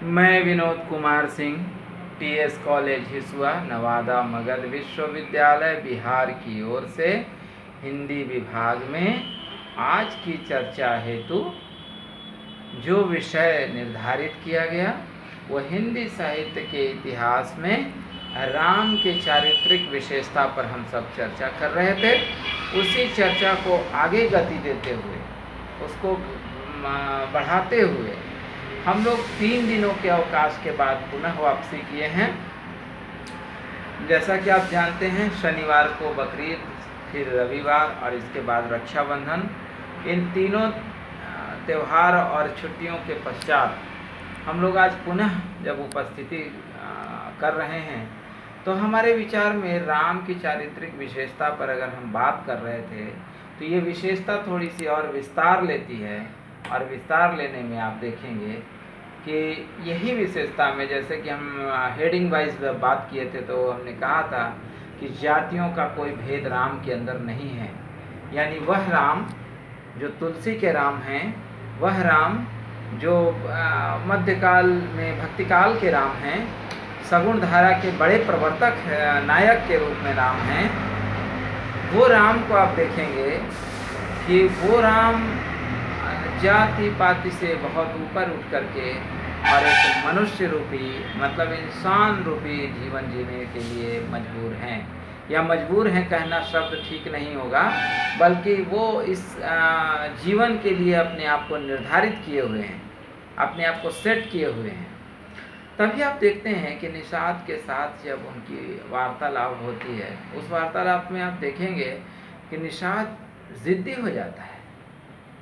मैं Vinod Kumar Singh, TS college Hisua, Nawada Magadh विश्वविद्यालय बिहार की ओर से हिंदी विभाग में आज की चर्चा हेतु जो विषय निर्धारित किया गया वह हिंदी साहित्य के इतिहास में राम के चारित्रिक विशेषता पर हम सब चर्चा कर रहे थे। उसी चर्चा को आगे गति देते हुए, उसको बढ़ाते हुए हम लोग 3 दिनों के अवकाश के बाद पुनः वापसी किए हैं। जैसा कि आप जानते हैं, शनिवार को बकरीद, फिर रविवार और इसके बाद रक्षाबंधन, इन तीनों त्यौहार और छुट्टियों के पश्चात हम लोग आज पुनः जब उपस्थिति कर रहे हैं तो हमारे विचार में राम की चारित्रिक विशेषता पर अगर हम बात कर रहे थे तो ये विशेषता थोड़ी सी और विस्तार लेती है। और विस्तार लेने में आप देखेंगे कि यही विशेषता में, जैसे कि हम हेडिंग वाइज बात किए थे तो हमने कहा था कि जातियों का कोई भेद राम के अंदर नहीं है। यानी वह राम जो तुलसी के राम हैं, वह राम जो मध्यकाल में भक्तिकाल के राम हैं, सगुण धारा के बड़े प्रवर्तक नायक के रूप में राम हैं, वो राम को आप देखेंगे कि वो राम जाति पाति से बहुत ऊपर उठ करके और एक मनुष्य रूपी, मतलब इंसान रूपी जीवन जीने के लिए मजबूर हैं। या मजबूर हैं कहना शब्द ठीक नहीं होगा, बल्कि वो इस जीवन के लिए अपने आप को निर्धारित किए हुए हैं, अपने आप को सेट किए हुए हैं। तभी आप देखते हैं कि निषाद के साथ जब उनकी वार्तालाप होती है, उस वार्तालाप में आप देखेंगे कि निषाद ज़िद्दी हो जाता है।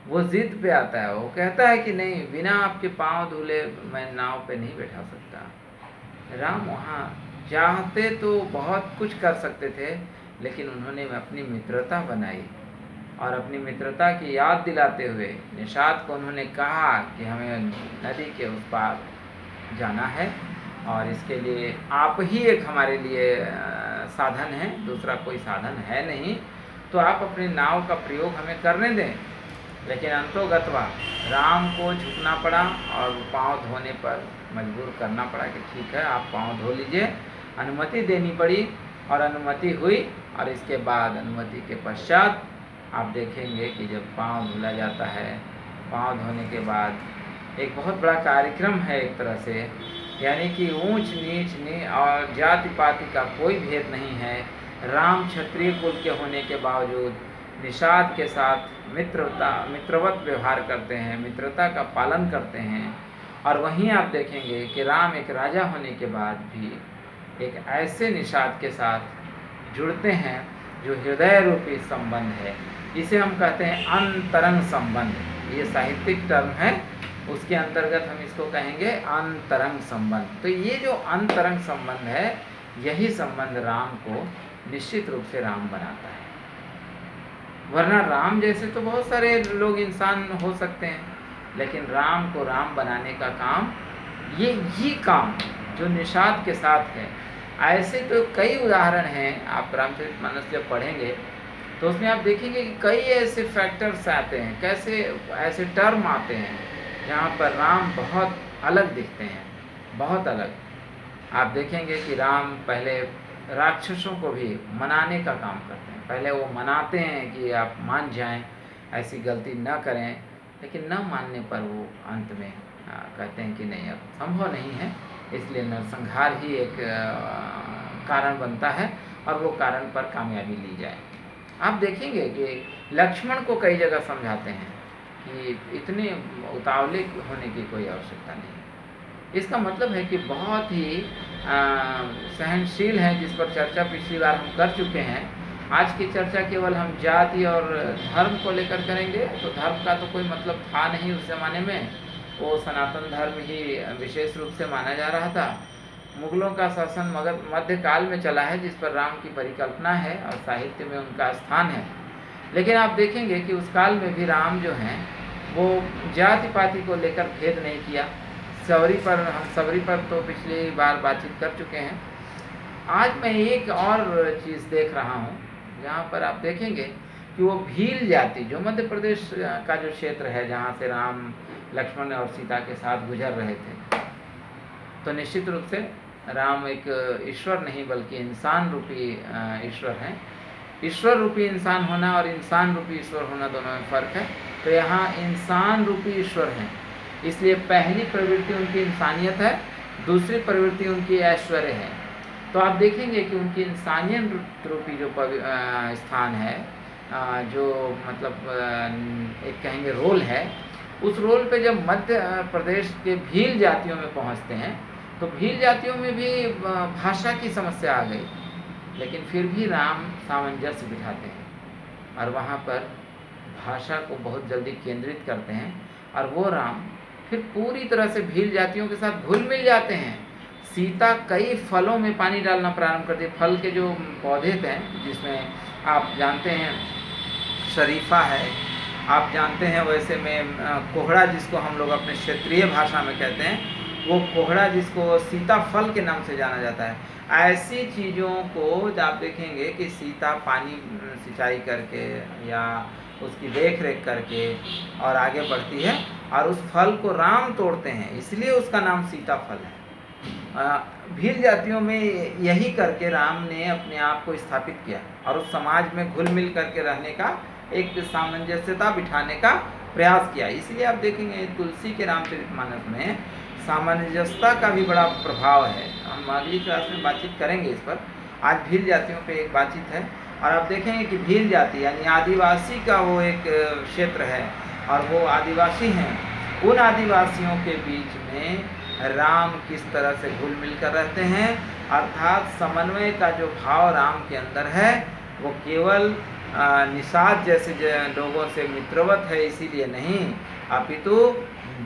वो ज़िद पे आता है, वो कहता है कि नहीं, बिना आपके पाँव धुले मैं नाव पे नहीं बैठा सकता। राम वहाँ चाहते तो बहुत कुछ कर सकते थे, लेकिन उन्होंने अपनी मित्रता बनाई और अपनी मित्रता की याद दिलाते हुए निषाद को उन्होंने कहा कि हमें नदी के उस पार जाना है और इसके लिए आप ही एक हमारे लिए साधन है, दूसरा कोई साधन है नहीं, तो आप अपने नाव का प्रयोग हमें करने दें। लेकिन अंतोगत्वा राम को झुकना पड़ा और पाँव धोने पर मजबूर करना पड़ा कि ठीक है, आप पाँव धो लीजिए। अनुमति देनी पड़ी और अनुमति हुई। और इसके बाद अनुमति के पश्चात आप देखेंगे कि जब पाँव धुला जाता है, पाँव धोने के बाद एक बहुत बड़ा कार्यक्रम है एक तरह से, यानी कि ऊंच नीच और जाति पाति का कोई भेद नहीं है। राम क्षत्रिय कुल के होने के बावजूद निषाद के साथ मित्रवत व्यवहार करते हैं, मित्रता का पालन करते हैं। और वहीं आप देखेंगे कि राम एक राजा होने के बाद भी एक ऐसे निषाद के साथ जुड़ते हैं जो हृदय रूपी संबंध है। इसे हम कहते हैं अंतरंग संबंध। ये साहित्यिक टर्म है, उसके अंतर्गत हम इसको कहेंगे अंतरंग संबंध। तो ये जो अंतरंग संबंध है, यही संबंध राम को निश्चित रूप से राम बनाता है। वरना राम जैसे तो बहुत सारे लोग इंसान हो सकते हैं, लेकिन राम को राम बनाने का काम, ये काम जो निषाद के साथ है। ऐसे तो कई उदाहरण हैं। आप रामचरितमानस जब पढ़ेंगे तो उसमें आप देखेंगे कि कई ऐसे फैक्टर्स आते हैं, कैसे ऐसे टर्म आते हैं जहाँ पर राम बहुत अलग दिखते हैं, बहुत अलग। आप देखेंगे कि राम पहले राक्षसों को भी मनाने का काम करते हैं। पहले वो मनाते हैं कि आप मान जाएं, ऐसी गलती न करें, लेकिन न मानने पर वो अंत में कहते हैं कि नहीं, अब संभव नहीं है, इसलिए नरसंहार ही एक कारण बनता है और वो कारण पर कामयाबी ली जाए। आप देखेंगे कि लक्ष्मण को कई जगह समझाते हैं कि इतने उतावले होने की कोई आवश्यकता नहीं। इसका मतलब है कि बहुत ही सहनशील हैं, जिस पर चर्चा पिछली बार हम कर चुके हैं। आज की चर्चा केवल हम जाति और धर्म को लेकर करेंगे, तो धर्म का तो कोई मतलब था नहीं उस ज़माने में। वो सनातन धर्म ही विशेष रूप से माना जा रहा था। मुगलों का शासन मध्यकाल में चला है, जिस पर राम की परिकल्पना है और साहित्य में उनका स्थान है। लेकिन आप देखेंगे कि उस काल में भी राम जो हैं वो जाति पाति को लेकर भेद नहीं किया। सबरी पर तो पिछली बार बातचीत कर चुके हैं। आज मैं एक और चीज़ देख रहा हूँ, जहाँ पर आप देखेंगे कि वो भील जाति, जो मध्य प्रदेश का जो क्षेत्र है जहाँ से राम लक्ष्मण और सीता के साथ गुजर रहे थे, तो निश्चित रूप से राम एक ईश्वर नहीं बल्कि इंसान रूपी ईश्वर हैं। ईश्वर रूपी इंसान होना और इंसान रूपी ईश्वर होना दोनों में फ़र्क है। तो यहाँ इंसान रूपी ईश्वर हैं, इसलिए पहली प्रवृत्ति उनकी इंसानियत है, दूसरी प्रवृत्ति उनकी ऐश्वर्य है। तो आप देखेंगे कि उनकी इंसानियत रूपी जो स्थान है, जो मतलब एक कहेंगे रोल है, उस रोल पे जब मध्य प्रदेश के भील जातियों में पहुंचते हैं तो भील जातियों में भी भाषा की समस्या आ गई, लेकिन फिर भी राम सामंजस्य बिठाते हैं और वहाँ पर भाषा को बहुत जल्दी केंद्रित करते हैं और वो राम फिर पूरी तरह से भील जातियों के साथ घुल मिल जाते हैं। सीता कई फलों में पानी डालना प्रारंभ करती है। फल के जो पौधे थे, जिसमें आप जानते हैं शरीफा है, आप जानते हैं वैसे में कोहड़ा जिसको हम लोग अपने क्षेत्रीय भाषा में कहते हैं, वो कोहड़ा जिसको सीताफल के नाम से जाना जाता है। ऐसी चीज़ों को आप देखेंगे कि सीता पानी सिंचाई करके या उसकी देख रेख करके और आगे बढ़ती है और उस फल को राम तोड़ते हैं, इसलिए उसका नाम सीताफल है। भील जातियों में यही करके राम ने अपने आप को स्थापित किया और उस समाज में घुल मिल करके रहने का एक सामंजस्यता बिठाने का प्रयास किया। इसलिए आप देखेंगे तुलसी के रामचरितमानस में सामंजस्यता का भी बड़ा प्रभाव है। हम अगली क्लास में बातचीत करेंगे इस पर। आज भील जातियों पे एक बातचीत है और आप देखेंगे कि भील जाति यानी आदिवासी का वो एक क्षेत्र है और वो आदिवासी हैं। उन आदिवासियों के बीच में राम किस तरह से घुल मिल कर रहते हैं, अर्थात समन्वय का जो भाव राम के अंदर है वो केवल निषाद जैसे लोगों से मित्रवत है इसीलिए नहीं, अपितु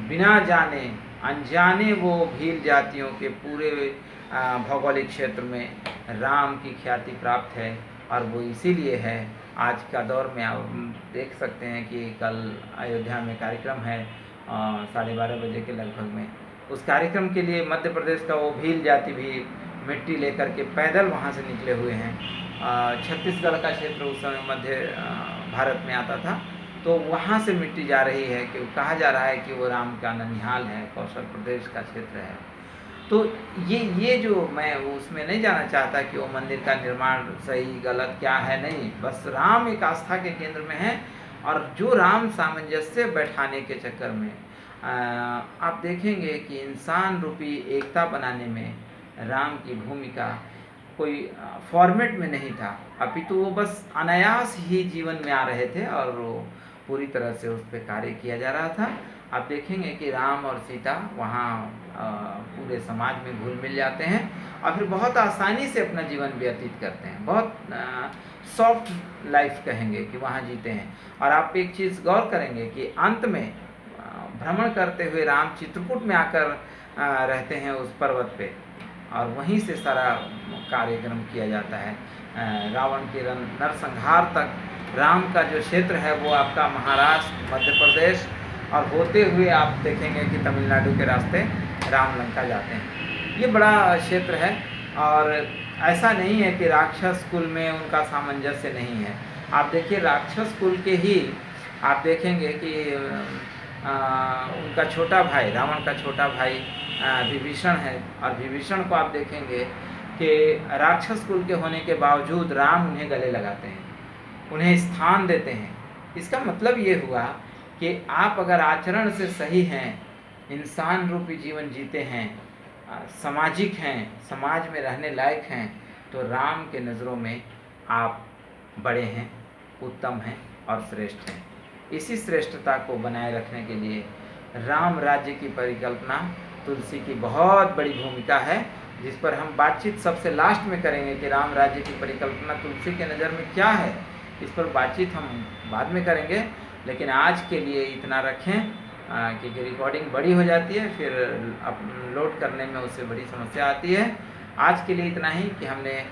बिना जाने अनजाने वो भील जातियों के पूरे भौगोलिक क्षेत्र में राम की ख्याति प्राप्त है और वो इसीलिए है। आज का दौर में आप देख सकते हैं कि कल अयोध्या में कार्यक्रम है 12:30 बजे के लगभग में। उस कार्यक्रम के लिए मध्य प्रदेश का वो भील जाति भी मिट्टी लेकर के पैदल वहाँ से निकले हुए हैं। छत्तीसगढ़ का क्षेत्र उस समय मध्य भारत में आता था, तो वहाँ से मिट्टी जा रही है कि कहा जा रहा है कि वो राम का ननिहाल है, कौशल प्रदेश का क्षेत्र है। तो ये जो मैं उसमें नहीं जाना चाहता कि वो मंदिर का निर्माण सही गलत क्या है, नहीं, बस राम एक आस्था के केंद्र में है और जो राम सामंजस्य बैठाने के चक्कर में आप देखेंगे कि इंसान रूपी एकता बनाने में राम की भूमिका कोई फॉर्मेट में नहीं था, अपितु वो बस अनायास ही जीवन में आ रहे थे और वो पूरी तरह से उस पर कार्य किया जा रहा था। आप देखेंगे कि राम और सीता वहाँ पूरे समाज में घुल मिल जाते हैं और फिर बहुत आसानी से अपना जीवन व्यतीत करते हैं। बहुत सॉफ्ट लाइफ कहेंगे कि वहाँ जीते हैं। और आप एक चीज़ गौर करेंगे कि अंत में भ्रमण करते हुए राम चित्रकूट में आकर रहते हैं उस पर्वत पे और वहीं से सारा कार्यक्रम किया जाता है। रावण के नरसंहार तक राम का जो क्षेत्र है वो आपका महाराष्ट्र, मध्य प्रदेश और होते हुए आप देखेंगे कि तमिलनाडु के रास्ते राम लंका जाते हैं। ये बड़ा क्षेत्र है और ऐसा नहीं है कि राक्षस कुल में उनका सामंजस्य नहीं है। आप देखिए राक्षस कुल के ही आप देखेंगे कि उनका छोटा भाई, रावण का छोटा भाई विभीषण है और विभीषण को आप देखेंगे कि राक्षस कुल के होने के बावजूद राम उन्हें गले लगाते हैं, उन्हें स्थान देते हैं। इसका मतलब ये हुआ कि आप अगर आचरण से सही हैं, इंसान रूपी जीवन जीते हैं, सामाजिक हैं, समाज में रहने लायक हैं, तो राम के नज़रों में आप बड़े हैं, उत्तम हैं और श्रेष्ठ हैं। इसी श्रेष्ठता को बनाए रखने के लिए राम राज्य की परिकल्पना तुलसी की बहुत बड़ी भूमिका है, जिस पर हम बातचीत सबसे लास्ट में करेंगे कि राम राज्य की परिकल्पना तुलसी के नज़र में क्या है। इस पर बातचीत हम बाद में करेंगे, लेकिन आज के लिए इतना रखें क्योंकि रिकॉर्डिंग बड़ी हो जाती है, फिर अपलोड करने में उससे बड़ी समस्या आती है। आज के लिए इतना ही कि हमने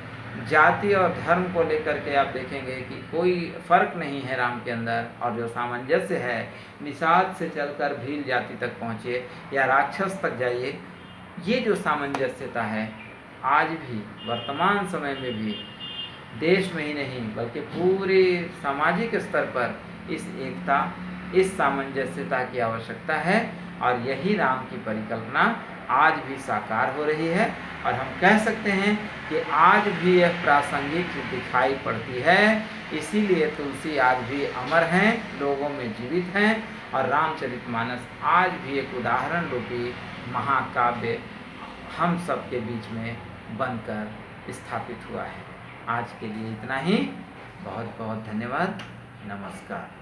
जाति और धर्म को लेकर के आप देखेंगे कि कोई फ़र्क नहीं है राम के अंदर, और जो सामंजस्य है निषाद से चलकर भील जाति तक पहुँचे या राक्षस तक जाइए, ये जो सामंजस्यता है आज भी वर्तमान समय में भी देश में ही नहीं बल्कि पूरे सामाजिक स्तर पर इस एकता, इस सामंजस्यता की आवश्यकता है और यही राम की परिकल्पना आज भी साकार हो रही है और हम कह सकते हैं कि आज भी यह प्रासंगिक दिखाई पड़ती है। इसीलिए तुलसी आज भी अमर हैं, लोगों में जीवित हैं और रामचरितमानस आज भी एक उदाहरण रूपी महाकाव्य हम सब के बीच में बनकर स्थापित हुआ है। आज के लिए इतना ही। बहुत बहुत धन्यवाद। नमस्कार।